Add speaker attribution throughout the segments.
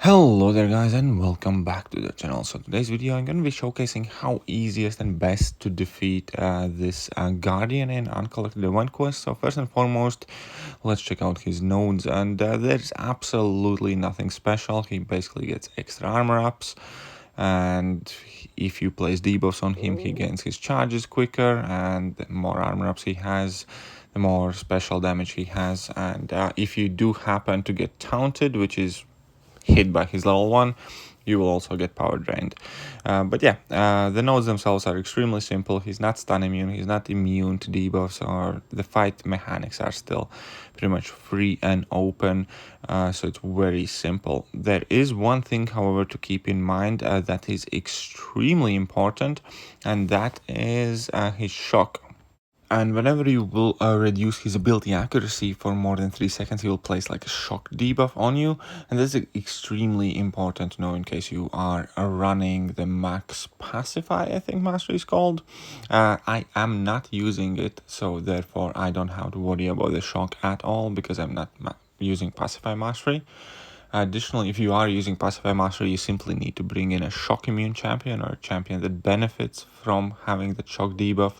Speaker 1: Hello there guys and welcome back to the channel. So today's video I'm going to be showcasing how easiest and best to defeat this Guardian in Uncollected event quest. So first and foremost, let's check out his nodes, and there's absolutely nothing special. He basically gets extra armor ups, and if you place debuffs on him, he gains his charges quicker, and the more armor ups he has, the more special damage he has. And if you do happen to get taunted, which is hit by his level 1, you will also get power drained. The nodes themselves are extremely simple. He's not stun immune, he's not immune to debuffs, or the fight mechanics are still pretty much free and open, so it's very simple. There is one thing, however, to keep in mind that is extremely important, and that is his shock. And whenever you will reduce his ability accuracy for more than 3 seconds, he will place like a shock debuff on you. And this is extremely important to know in case you are running the max pacify, I think mastery is called. I am not using it, so therefore I don't have to worry about the shock at all because I'm not using pacify mastery. Additionally, if you are using Pacify Mastery, you simply need to bring in a shock immune champion or a champion that benefits from having the shock debuff,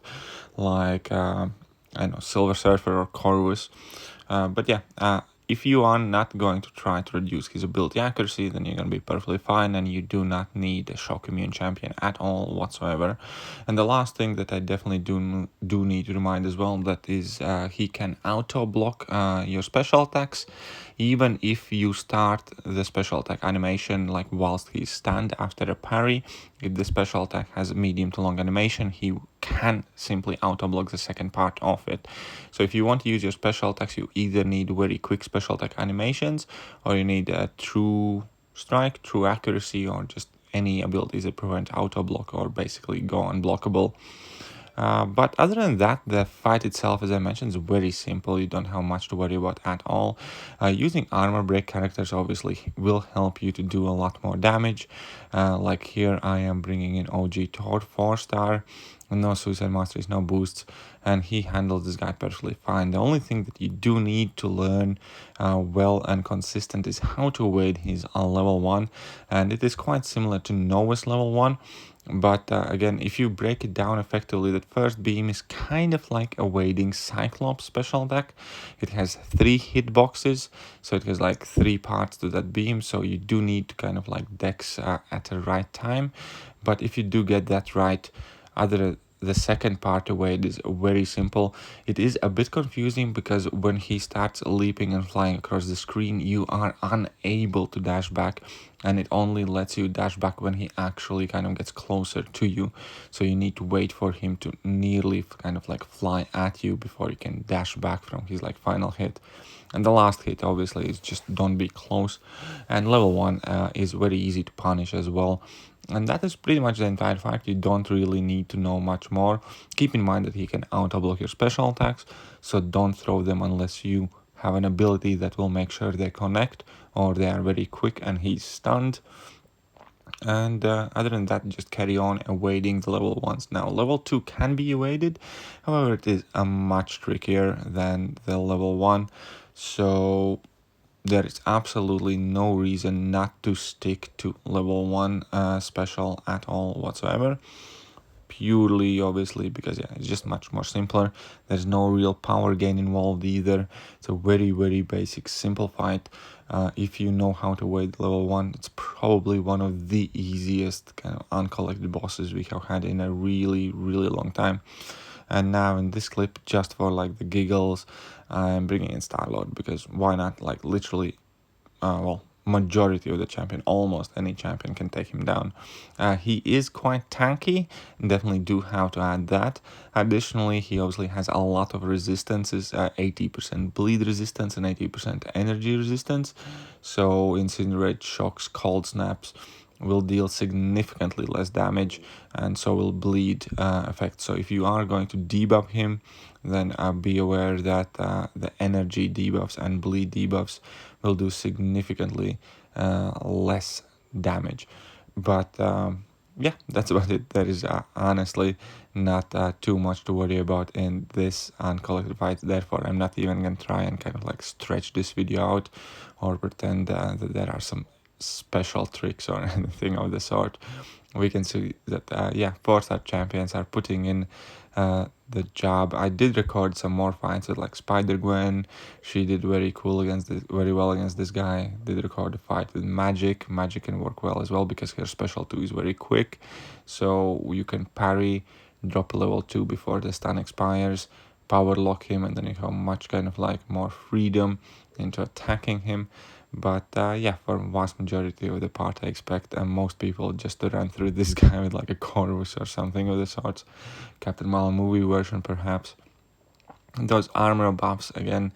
Speaker 1: like I know, Silver Surfer or Corvus. If you are not going to try to reduce his ability accuracy, then you're going to be perfectly fine, and you do not need a shock immune champion at all whatsoever. And the last thing that I definitely do need to remind as well, that is he can auto block your special attacks, even if you start the special attack animation like whilst he's stunned after a parry. If the special attack has a medium to long animation, he can simply auto block the second part of it. So if you want to use your special attacks, you either need very quick special attack animations, or you need a true strike, true accuracy, or just any abilities that prevent auto block or basically go unblockable. But other than that, the fight itself, as I mentioned, is very simple. You don't have much to worry about at all. Using armor break characters obviously will help you to do a lot more damage. Like here I am bringing in OG Thor 4-star, no suicide masteries, no boosts, and he handles this guy perfectly fine. The only thing that you do need to learn well and consistent is how to evade his level 1, and it is quite similar to Nova's level 1. But again, if you break it down effectively, that first beam is kind of like a wading Cyclops special attack. It has 3 hitboxes, so it has like 3 parts to that beam, so you do need to kind of like dex at the right time. But if you do get that right, the second part away, it is very simple. It is a bit confusing because when he starts leaping and flying across the screen, you are unable to dash back, and it only lets you dash back when he actually kind of gets closer to you. So you need to wait for him to nearly kind of like fly at you before you can dash back from his like final hit. And the last hit obviously is just don't be close. And level 1 is very easy to punish as well. And that is pretty much the entire fight. You don't really need to know much more. Keep in mind that he can auto block your special attacks, so don't throw them unless you have an ability that will make sure they connect or they are very quick and he's stunned. And other than that, just carry on evading the level 1s. Now level 2 can be evaded, however it is much trickier than the level 1, so there is absolutely no reason not to stick to level 1 special at all whatsoever. Purely obviously because it's just much more simpler. There's no real power gain involved either. It's a very basic simple fight. If you know how to wait level 1, it's probably one of the easiest kind of uncollected bosses we have had in a really long time. And now in this clip, just for like the giggles, I'm bringing in Star-Lord because why not? Like literally majority of the champion, almost any champion can take him down. He is quite tanky, definitely do have to add that. Additionally, he obviously has a lot of resistances, 80% bleed resistance and 80% energy resistance. So incinerate, shocks, cold snaps will deal significantly less damage, and so will bleed effect. So if you are going to debuff him, then be aware that the energy debuffs and bleed debuffs will do significantly less damage. But yeah, that's about it. There is honestly not too much to worry about in this Uncollected fight. Therefore, I'm not even going to try and kind of like stretch this video out or pretend that there are some special tricks or anything of the sort. We can see that, yeah, 4-star champions are putting in the job. I did record some more fights with like Spider-Gwen. She did very well against this guy. Did record a fight with Magic. Magic can work well as well because her special 2 is very quick. So you can parry, drop a level 2 before the stun expires, power lock him, and then you have much kind of like more freedom into attacking him. But yeah, for vast majority of the part, I expect most people just to run through this guy with like a Corvus or something of the sorts. Captain Marvel movie version, perhaps. Those armor buffs, again,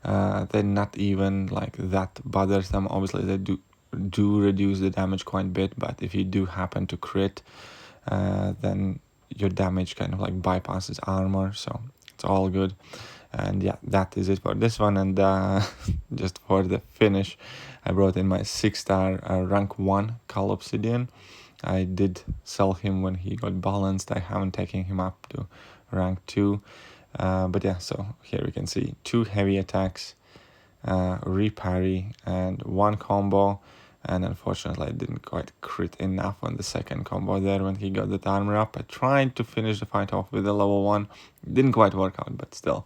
Speaker 1: they're not even like that bothersome. Obviously, they do reduce the damage quite a bit, but if you do happen to crit, then your damage kind of like bypasses armor, so it's all good. And yeah, that is it for this one. And just for the finish, I brought in my 6-star rank 1 Cal Obsidian. I did sell him when he got balanced. I haven't taken him up to rank 2. But yeah, so here we can see 2 heavy attacks, reparry, and 1 combo. And unfortunately, I didn't quite crit enough on the second combo there when he got that armor up. I tried to finish the fight off with a level 1. Didn't quite work out, but still.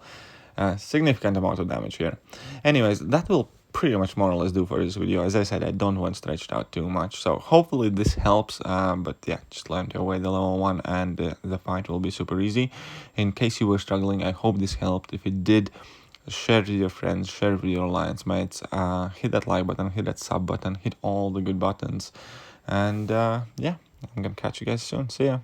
Speaker 1: Significant amount of damage here. Anyways, that will pretty much more or less do for this video. As I said, I don't want to stretch it out too much, so hopefully this helps. But yeah, just learn to avoid the level 1 and the fight will be super easy. In case you were struggling, I hope this helped. If it did, share with your friends, share with your alliance mates, hit that like button, hit that sub button, hit all the good buttons. And yeah, I'm gonna catch you guys soon. See ya.